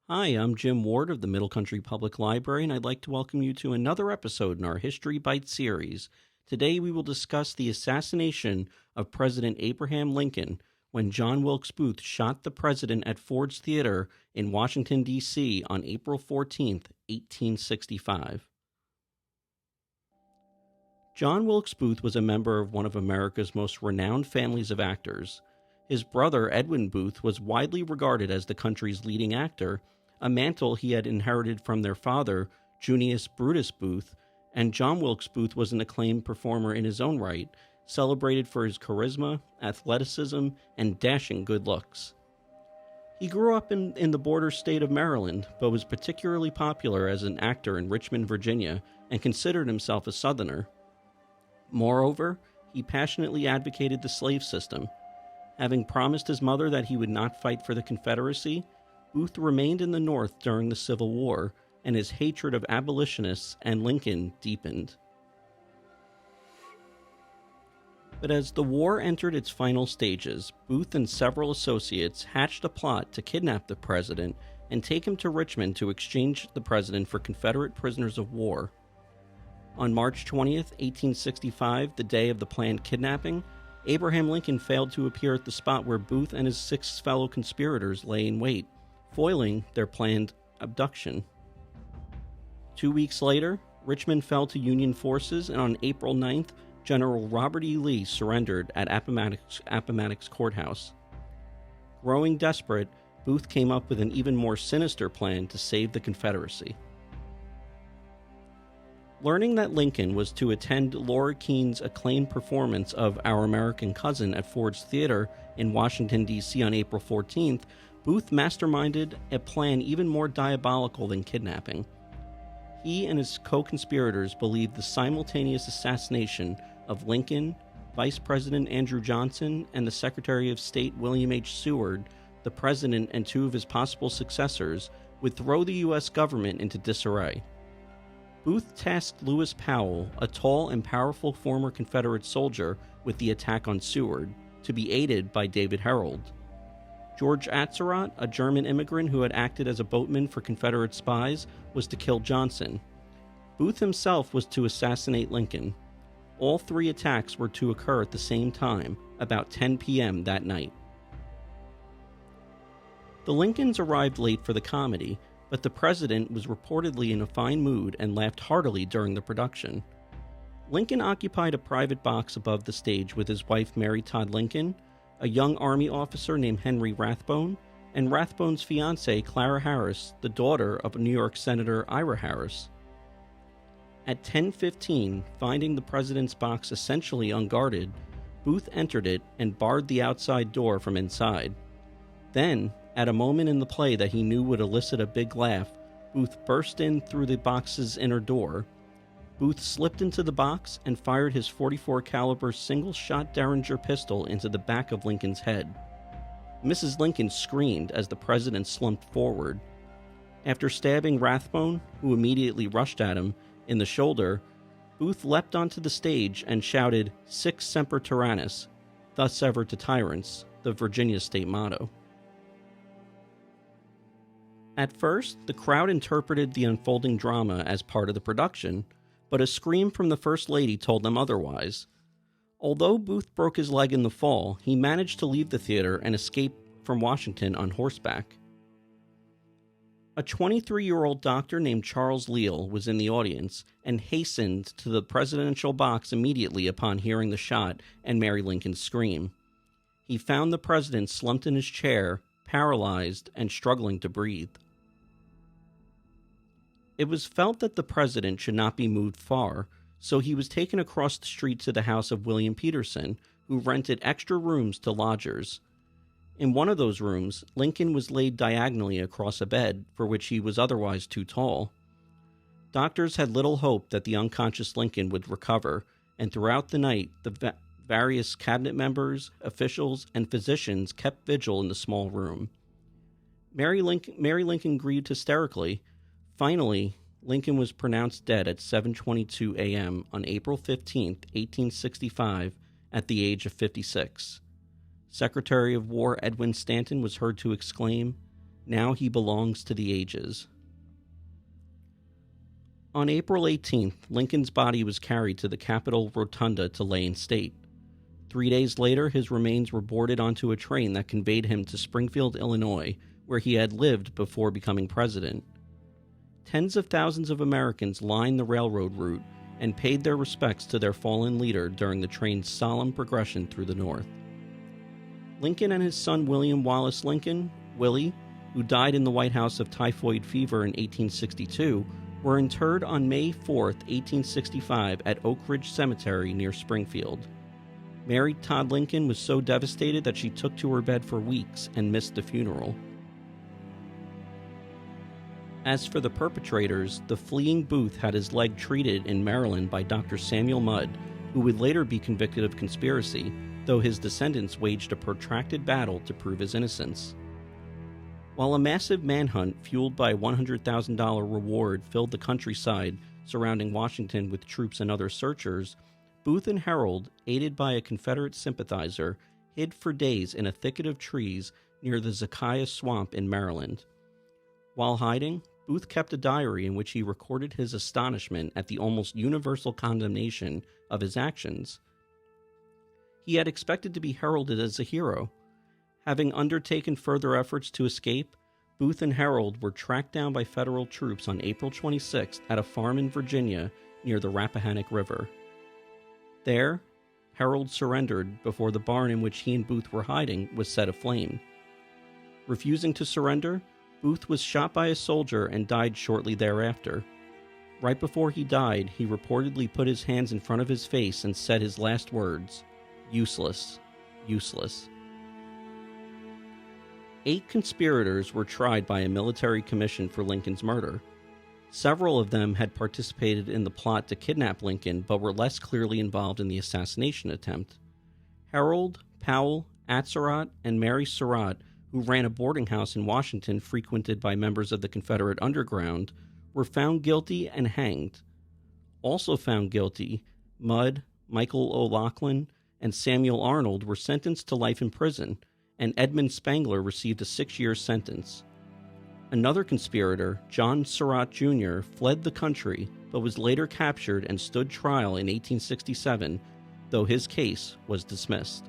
Hi, I'm Jim Ward of the Middle Country Public Library, and I'd like to welcome you to another episode in our History Bite series. Today we will discuss the assassination of President Abraham Lincoln when John Wilkes Booth shot the president at Ford's Theater in Washington, D.C. on April 14th, 1865. John Wilkes Booth was a member of one of America's most renowned families of actors. His brother, Edwin Booth, was widely regarded as the country's leading actor, a mantle he had inherited from their father, Junius Brutus Booth, and John Wilkes Booth was an acclaimed performer in his own right, celebrated for his charisma, athleticism, and dashing good looks. He grew up in the border state of Maryland, but was particularly popular as an actor in Richmond, Virginia, and considered himself a Southerner. Moreover, he passionately advocated the slave system. Having promised his mother that he would not fight for the Confederacy, Booth remained in the North during the Civil War, and his hatred of abolitionists and Lincoln deepened. But as the war entered its final stages, Booth and several associates hatched a plot to kidnap the president and take him to Richmond to exchange the president for Confederate prisoners of war. On March 20th, 1865, the day of the planned kidnapping, Abraham Lincoln failed to appear at the spot where Booth and his 6 fellow conspirators lay in wait, foiling their planned abduction. 2 weeks later, Richmond fell to Union forces, and on April 9th, General Robert E. Lee surrendered at Appomattox Courthouse. Growing desperate, Booth came up with an even more sinister plan to save the Confederacy. Learning that Lincoln was to attend Laura Keene's acclaimed performance of Our American Cousin at Ford's Theater in Washington, D.C. on April 14th, Booth masterminded a plan even more diabolical than kidnapping. He and his co-conspirators believed the simultaneous assassination of Lincoln, Vice President Andrew Johnson, and the Secretary of State William H. Seward, the president and 2 of his possible successors, would throw the U.S. government into disarray. Booth tasked Lewis Powell, a tall and powerful former Confederate soldier, with the attack on Seward, to be aided by David Herold. George Atzerodt, a German immigrant who had acted as a boatman for Confederate spies, was to kill Johnson. Booth himself was to assassinate Lincoln. All 3 attacks were to occur at the same time, about 10 p.m. that night. The Lincolns arrived late for the comedy, but the president was reportedly in a fine mood and laughed heartily during the production. Lincoln occupied a private box above the stage with his wife Mary Todd Lincoln, a young Army officer named Henry Rathbone, and Rathbone's fiancée Clara Harris, the daughter of New York Senator Ira Harris. At 10:15, finding the president's box essentially unguarded, Booth entered it and barred the outside door from inside. Then, at a moment in the play that he knew would elicit a big laugh, Booth burst in through the box's inner door. Booth slipped into the box and fired his .44 caliber single-shot Derringer pistol into the back of Lincoln's head. Mrs. Lincoln screamed as the president slumped forward. After stabbing Rathbone, who immediately rushed at him, in the shoulder, Booth leapt onto the stage and shouted, "Sic semper tyrannis," thus ever to tyrants, the Virginia state motto. At first, the crowd interpreted the unfolding drama as part of the production, but a scream from the First Lady told them otherwise. Although Booth broke his leg in the fall, he managed to leave the theater and escape from Washington on horseback. A 23-year-old doctor named Charles Leal was in the audience and hastened to the presidential box immediately upon hearing the shot and Mary Lincoln's scream. He found the president slumped in his chair, paralyzed and struggling to breathe. It was felt that the president should not be moved far, so he was taken across the street to the house of William Peterson, who rented extra rooms to lodgers. In one of those rooms, Lincoln was laid diagonally across a bed for which he was otherwise too tall. Doctors had little hope that the unconscious Lincoln would recover, and throughout the night, the various cabinet members, officials, and physicians kept vigil in the small room. Mary Lincoln grieved hysterically. Finally, Lincoln was pronounced dead at 7:22 a.m. on April 15, 1865, at the age of 56. Secretary of War Edwin Stanton was heard to exclaim, Now he belongs to the ages. On April 18th, Lincoln's body was carried to the Capitol Rotunda to lay in state. 3 days later, his remains were boarded onto a train that conveyed him to Springfield, Illinois, where he had lived before becoming president. Tens of thousands of Americans lined the railroad route and paid their respects to their fallen leader during the train's solemn progression through the North. Lincoln and his son William Wallace Lincoln, Willie, who died in the White House of typhoid fever in 1862, were interred on May 4, 1865 at Oak Ridge Cemetery near Springfield. Mary Todd Lincoln was so devastated that she took to her bed for weeks and missed the funeral. As for the perpetrators, the fleeing Booth had his leg treated in Maryland by Dr. Samuel Mudd, who would later be convicted of conspiracy, though his descendants waged a protracted battle to prove his innocence. While a massive manhunt fueled by a $100,000 reward filled the countryside surrounding Washington with troops and other searchers, Booth and Herold, aided by a Confederate sympathizer, hid for days in a thicket of trees near the Zacchaeus Swamp in Maryland. While hiding, Booth kept a diary in which he recorded his astonishment at the almost universal condemnation of his actions. He had expected to be heralded as a hero. Having undertaken further efforts to escape, Booth and Herold were tracked down by federal troops on April 26th at a farm in Virginia near the Rappahannock River. There, Herold surrendered before the barn in which he and Booth were hiding was set aflame. Refusing to surrender, Booth was shot by a soldier and died shortly thereafter. Right before he died, he reportedly put his hands in front of his face and said his last words, "Useless, useless." 8 conspirators were tried by a military commission for Lincoln's murder. Several of them had participated in the plot to kidnap Lincoln, but were less clearly involved in the assassination attempt. Herold, Powell, Atzerodt, and Mary Surratt, who ran a boarding house in Washington frequented by members of the Confederate underground, were found guilty and hanged. Also found guilty, Mudd, Michael O'Loughlin, and Samuel Arnold were sentenced to life in prison, and Edmund Spangler received a 6-year sentence. Another conspirator, John Surratt Jr., fled the country, but was later captured and stood trial in 1867, though his case was dismissed.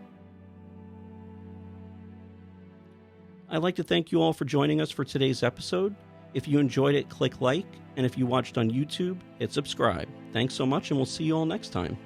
I'd like to thank you all for joining us for today's episode. If you enjoyed it, click like, and if you watched on YouTube, hit subscribe. Thanks so much, and we'll see you all next time.